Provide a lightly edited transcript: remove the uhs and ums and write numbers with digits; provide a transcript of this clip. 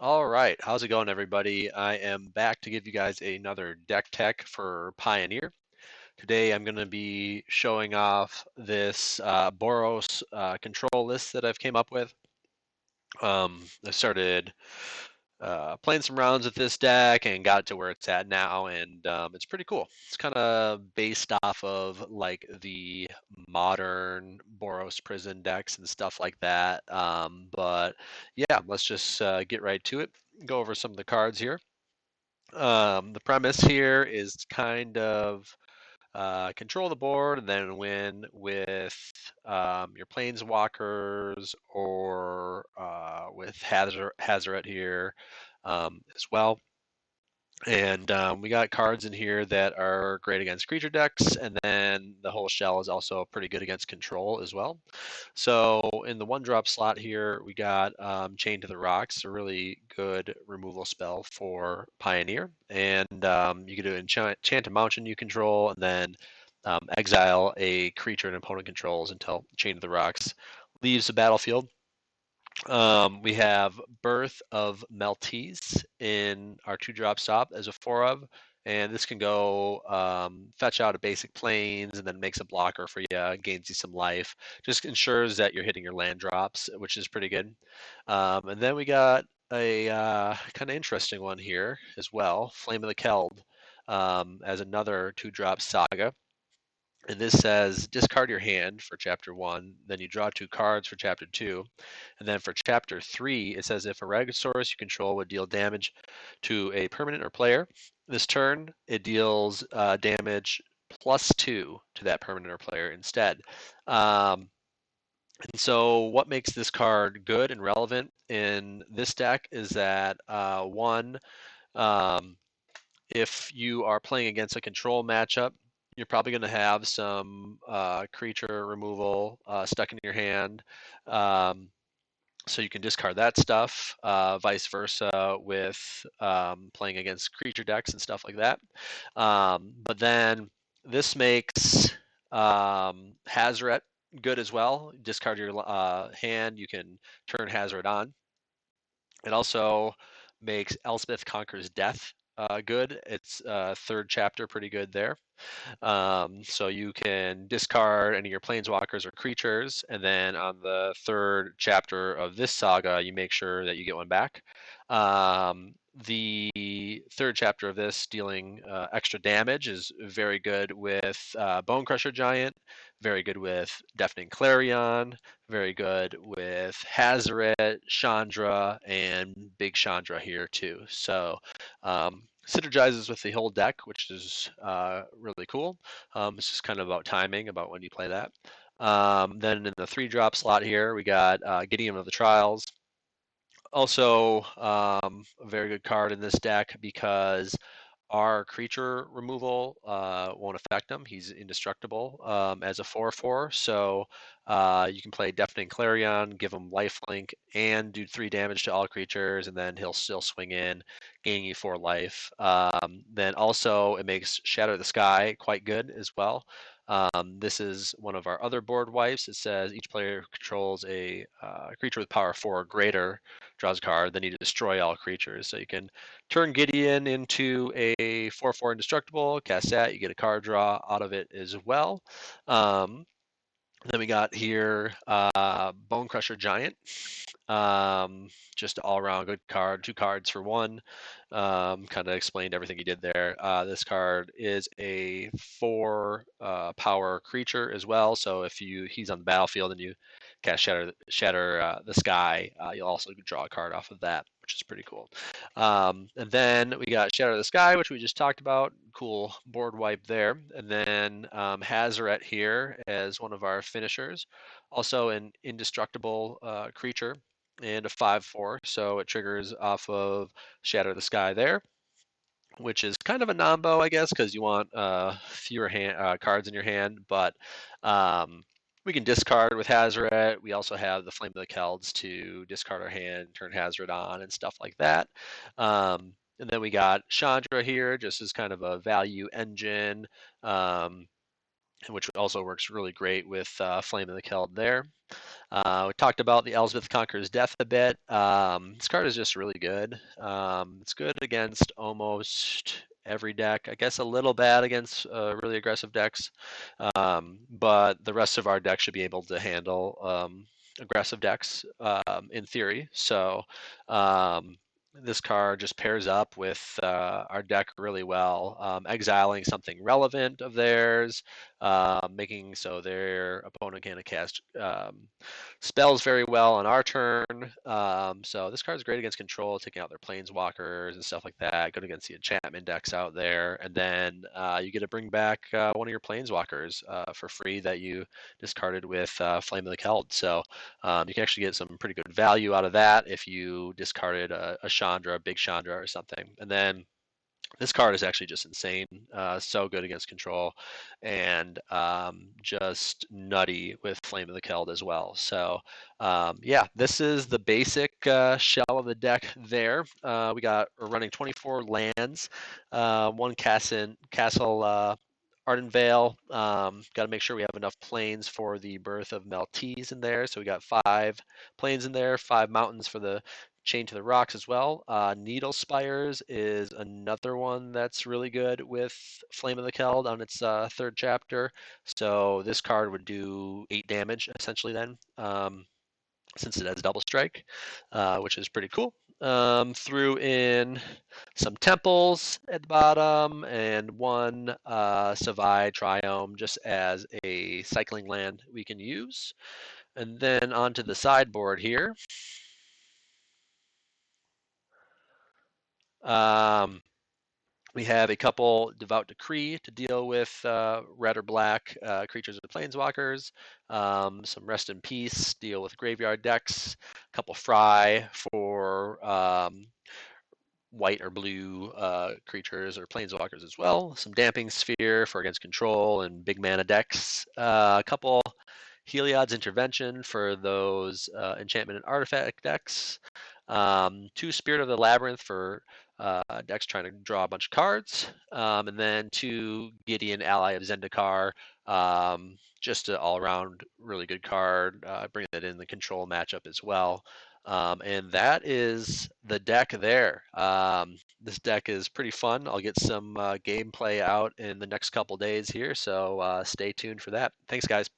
All right, how's it going, everybody? I am back to give you guys another deck tech for Pioneer. Today, I'm going to be showing off this Boros control list that I've came up with. I started playing some rounds with this deck and got it to where it's at now, and it's pretty cool. It's kind of based off of like the modern Boros prison decks and stuff like that. But yeah, let's just get right to it. Go over some of the cards here. The premise here is kind of control the board and then win with your planeswalkers or with Hazoret here as well. And we got cards in here that are great against creature decks, and then the whole shell is also pretty good against control as well. So in the 1-drop slot here, we got Chain to the Rocks, a really good removal spell for Pioneer. And you can do enchant a mountain you control, and then exile a creature an opponent controls until Chain to the Rocks leaves the battlefield. We have Birth of Meletis in our 2-drop stop as a 4 of, and this can go fetch out a basic planes and then makes a blocker for you, gains you some life. Just ensures that you're hitting your land drops, which is pretty good. And then we got a kind of interesting one here as well, Flame of the Keld, as another 2-drop saga. And this says discard your hand for chapter 1, then you draw 2 cards for chapter 2. And then for chapter 3, it says if a Regisaurus you control would deal damage to a permanent or player, this turn it deals damage +2 to that permanent or player instead. And so what makes this card good and relevant in this deck is that one, um, if you are playing against a control matchup, you're probably going to have some creature removal stuck in your hand. Um, so you can discard that stuff, vice versa with playing against creature decks and stuff like that. But then this makes Hazoret good as well. Discard your hand, you can turn Hazoret on. It also makes Elspeth Conquers Death good. It's 3rd chapter, pretty good there. So you can discard any of your planeswalkers or creatures, and then on the 3rd chapter of this saga, you make sure that you get one back. The 3rd chapter of this, dealing extra damage, is very good with Bonecrusher Giant, very good with Deafening Clarion, very good with Hazoret, Chandra, and Big Chandra here too. So synergizes with the whole deck, which is really cool. It's just kind of about timing, about when you play that. Then in the 3-drop slot here, we got Gideon of the Trials. Also, a very good card in this deck because our creature removal won't affect him. He's indestructible as a 4/4. So you can play Deafening Clarion, give him lifelink, and do 3 damage to all creatures, and then he'll still swing in, gaining you 4 life. Then also it makes Shatter the Sky quite good as well. This is one of our other board wipes. It says each player controls a creature with power 4 or greater draws a card, then you destroy all creatures. So you can turn Gideon into a 4/4 indestructible, cast that, you get a card draw out of it as well. Then we got here Bonecrusher Giant. Just an all-around good card, 2 cards for 1. Kind of explained everything he did there. This card is a 4 power creature as well. So if he's on the battlefield and you cast Shatter the Sky, you'll also draw a card off of that, which is pretty cool. And then we got Shatter the Sky, which we just talked about. Cool board wipe there. And then Hazoret here as one of our finishers. Also an indestructible creature and a 5/4, so it triggers off of Shatter the Sky there, which is kind of a nombo, I guess, because you want fewer cards in your hand, but we can discard with Hazoret. We also have the Flame of the Kelds to discard our hand, turn Hazoret on, and stuff like that. And then we got Chandra here, just as kind of a value engine. which also works really great with Flame of the Keld there. We talked about the Elspeth Conqueror's Death a bit. This card is just really good. It's good against almost every deck. I guess a little bad against really aggressive decks, but the rest of our deck should be able to handle aggressive decks in theory. So this card just pairs up with our deck really well, exiling something relevant of theirs, making so their opponent can't cast spells very well on our turn. So this card is great against control, taking out their planeswalkers and stuff like that. Good against the enchantment decks out there, and then you get to bring back one of your planeswalkers for free that you discarded with Flame of the Keld. So you can actually get some pretty good value out of that if you discarded a Chandra, a big Chandra or something, and then this card is actually just insane. So good against control, and just nutty with Flame of the Keld as well. So yeah, this is the basic shell of the deck there. We're running 24 lands, one castle Ardenvale. Got to make sure we have enough plains for the Birth of Meletis in there. So we got 5 plains in there, 5 mountains for the Chain to the Rocks as well. Needle Spires is another one that's really good with Flame of the Keld on its 3rd chapter. So this card would do 8 damage essentially then, since it has double strike, which is pretty cool. Threw in some temples at the bottom and one Savai Triome just as a cycling land we can use. And then onto the sideboard here. We have a couple Devout Decree to deal with red or black creatures or planeswalkers. Some Rest in Peace, deal with graveyard decks. A couple Fry for white or blue creatures or planeswalkers as well. Some Damping Sphere for against control and big mana decks. A couple Heliod's Intervention for those enchantment and artifact decks. 2 Spirit of the Labyrinth for decks trying to draw a bunch of cards. And then 2 Gideon, Ally of Zendikar. Just an all-around really good card. Bring that in the control matchup as well. And that is the deck there. This deck is pretty fun. I'll get some gameplay out in the next couple days here, so stay tuned for that. Thanks, guys.